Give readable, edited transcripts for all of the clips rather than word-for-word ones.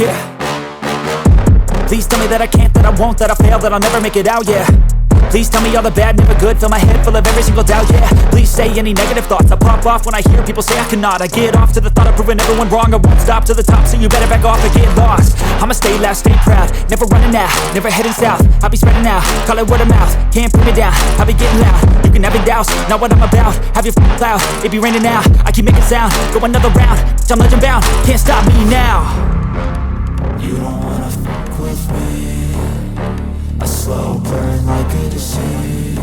yeah. Please tell me that I can't, that I won't, that I fail, that I'll never make it out, yeah. Please tell me all the bad, never good, fill my head full of every single doubt, yeah. Please say any negative thoughts, I pop off when I hear people say I cannot. I get off to the thought of proving everyone wrong, I won't stop to the top, so you better back off and get lost. I'ma stay loud, stay proud, never running out, never heading south. I'll be spreading out, call it word of mouth, can't put me down, I'll be getting loud. You can have it douse, not what I'm about, have your cloud, it be raining now, I keep making sound, go another round, I'm legend bound, can't stop me now. You don't wanna fuck with me, a slow burn like a disease.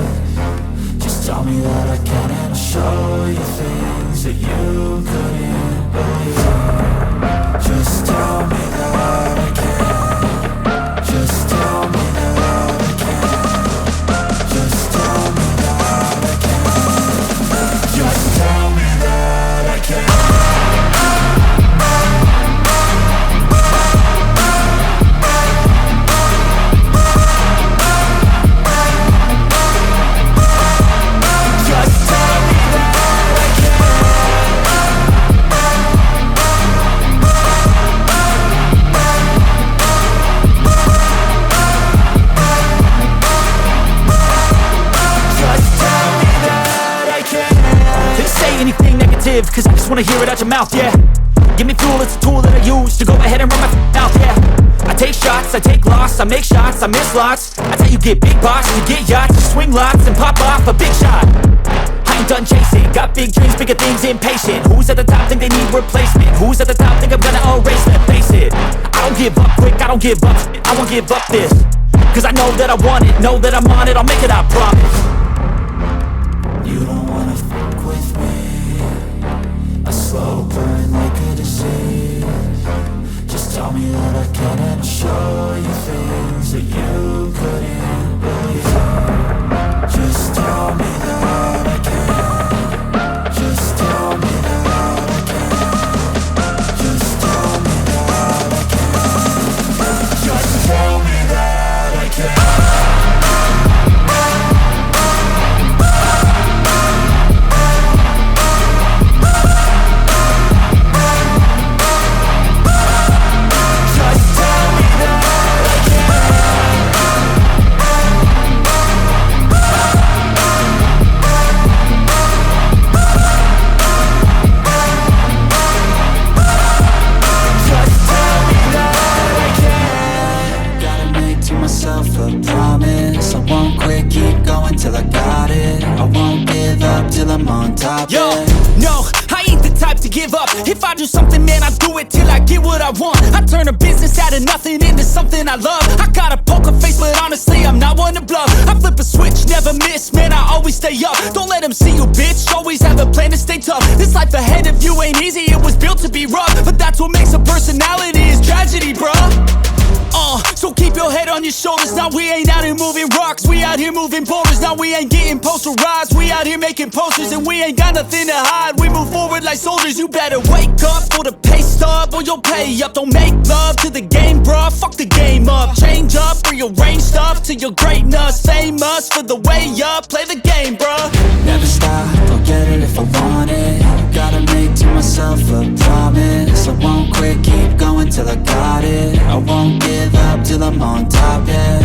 Just tell me that I can and I'll show you things that you couldn't believe. Just tell me that I can. Just tell me that I can. Just tell me that I can. Just tell me that I can. Cause I just wanna hear it out your mouth, yeah. Give me fuel, it's a tool that I use to go ahead and run my mouth, yeah. I take shots, I take loss, I make shots, I miss lots. That's how you get big boss, you get yachts, you swing lots and pop off a big shot. I ain't done chasing, got big dreams, bigger things, impatient. Who's at the top think they need replacement? Who's at the top think I'm gonna erase them? Face it, I don't give up quick, I don't give up, I won't give up this. Cause I know that I want it, know that I'm on it, I'll make it, I promise. You don't wanna fuck with me, a slow burn like a disease. Just tell me that I can and I'll show you things that you couldn't believe. Just tell me that I can. Just tell me that I can. Just tell me that I can. Just tell me that I can. Till I got it, I won't give up till I'm on top. Yo, no, I ain't the type to give up. If I do something, man, I do it till I get what I want. I turn a business out of nothing into something I love. I got a poker face, but honestly, I'm not one to bluff. I flip a switch, never miss, man, I always stay up. Don't let them see you, bitch, always have a plan to stay tough. This life ahead of you ain't easy, it was built to be rough. But that's what makes a personality, is tragedy, bruh. So keep your head on your shoulders. Now we ain't out here moving rocks, we out here moving boulders. Now we ain't getting posterized, we out here making posters. And we ain't got nothing to hide, we move forward like soldiers. You better wake up for the pay stub or you'll pay up. Don't make love to the game, bruh, fuck the game up. Change up, rearrange stuff to your greatness. Famous for the way up, play the game, bruh. Never stop, I'll get it if I want it. Gotta make to myself a promise. I won't quit, keep going till I got it. I won't give up till I'm on top, yeah.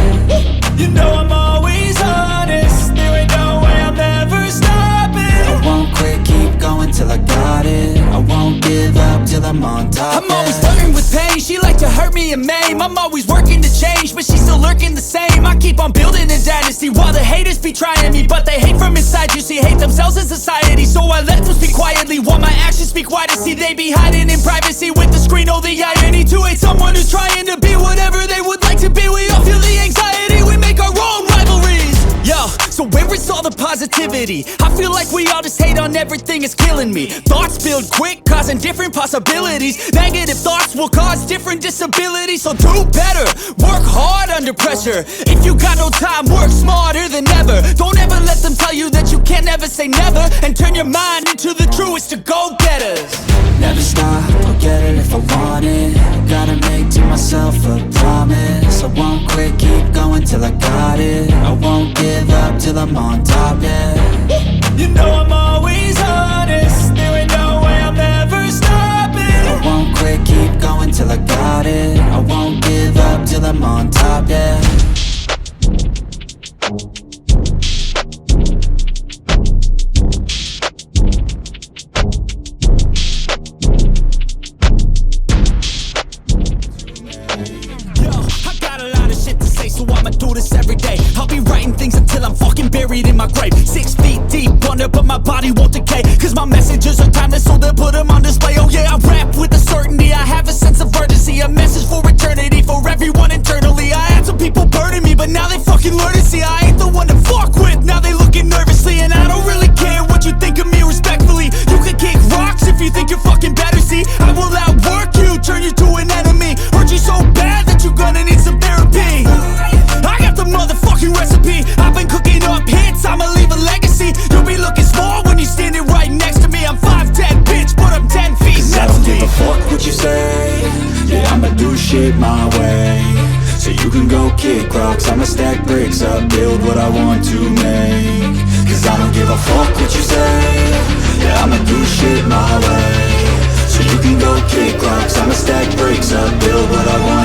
You know I'm always honest, there ain't no way I'm never stopping. I won't quit, keep going till I got it. I won't give up till I'm on top, I'm always flirting with pain, she like to hurt me and maim. I'm always working to change, but she's still lurking the same. I keep on building a dynasty while the haters be trying me. But they hate from inside, you see, hate themselves in society. So I let them speak quietly while my actions speak wider. See, they be hiding in privacy with the screen, oh the irony. To hate someone who's trying to be whatever they would like to be. We all feel the anxiety, we make our own rivalries. Yo, so where is all the positivity? I feel like we all just hate on everything, it's killing me. Thoughts build quick, causing different possibilities. Negative thoughts will cause different disabilities. So do better, work hard under pressure. If you got no time, work smarter than ever. Don't ever let them tell you that you can't never say never. And turn your mind into the truest to go-getters. Never stop, I'll get it if I want it. Gotta make to myself a promise. I won't quit, keep going till I got it. I won't give up till I'm on top, yeah. You know I'm always honest, there ain't no way I'm never stopping. I won't quit, keep going till I got it. okay? Cause my messages are timeless, so they'll put them on display. Oh yeah, I rap with a certainty, I have a sense of urgency, a message for eternity, for everyone internally. I had some people burning me, but now they fucking learn to see I ain't the one to fuck with. Now they looking nervously, and I don't really care what you think of me respectfully. You can kick rocks if you think you're fucking better, see? I will outwork you, turn you to an enemy, hurt you so bad that you're gonna need some therapy. I got the motherfucking recipe, I've been cooking up hits, I'ma leave a legacy. You'll be looking small when you're standing right next to me. I'm 5'10", bitch, but I'm 10 feet Cause I don't mentally. give a fuck what you say. Yeah, I'ma do shit my way. So you can go kick rocks, I'ma stack bricks up, build what I want to make. Cause I don't give a fuck what you say. Yeah, I'ma do shit my way. So you can go kick rocks, I'ma stack bricks up, build what I want